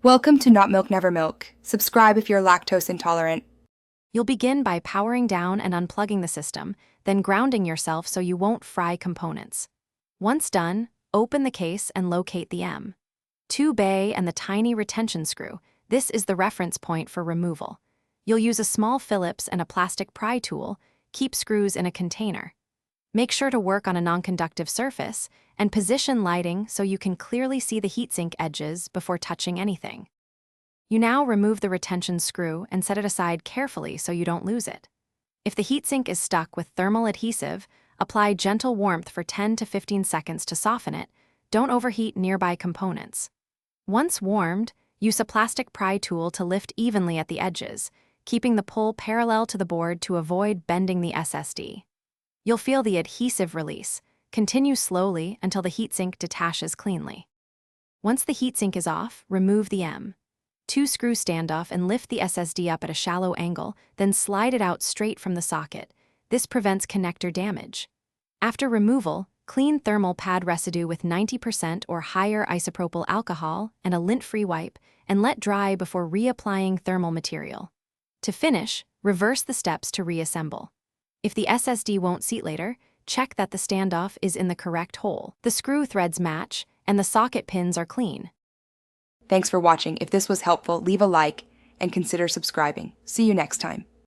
Welcome to Not Milk Never Milk. Subscribe if you're lactose intolerant. You'll begin by powering down and unplugging the system, then grounding yourself so you won't fry components. Once done, open the case and locate the M.2 bay and the tiny retention screw. This is the reference point for removal. You'll use a small Phillips and a plastic pry tool. Keep screws in a container. Make sure to work on a non-conductive surface and position lighting so you can clearly see the heatsink edges before touching anything. You now remove the retention screw and set it aside carefully so you don't lose it. If the heatsink is stuck with thermal adhesive, apply gentle warmth for 10 to 15 seconds to soften it. Don't overheat nearby components. Once warmed, use a plastic pry tool to lift evenly at the edges, keeping the pull parallel to the board to avoid bending the SSD. You'll feel the adhesive release. Continue slowly until the heatsink detaches cleanly. Once the heatsink is off, remove the M.2 screw standoff and lift the SSD up at a shallow angle, then slide it out straight from the socket. This prevents connector damage. After removal, clean thermal pad residue with 90% or higher isopropyl alcohol and a lint-free wipe, and let dry before reapplying thermal material. To finish, reverse the steps to reassemble. If the SSD won't seat later, check that the standoff is in the correct hole. The screw threads match, and the socket pins are clean. Thanks for watching. If this was helpful, leave a like and consider subscribing. See you next time.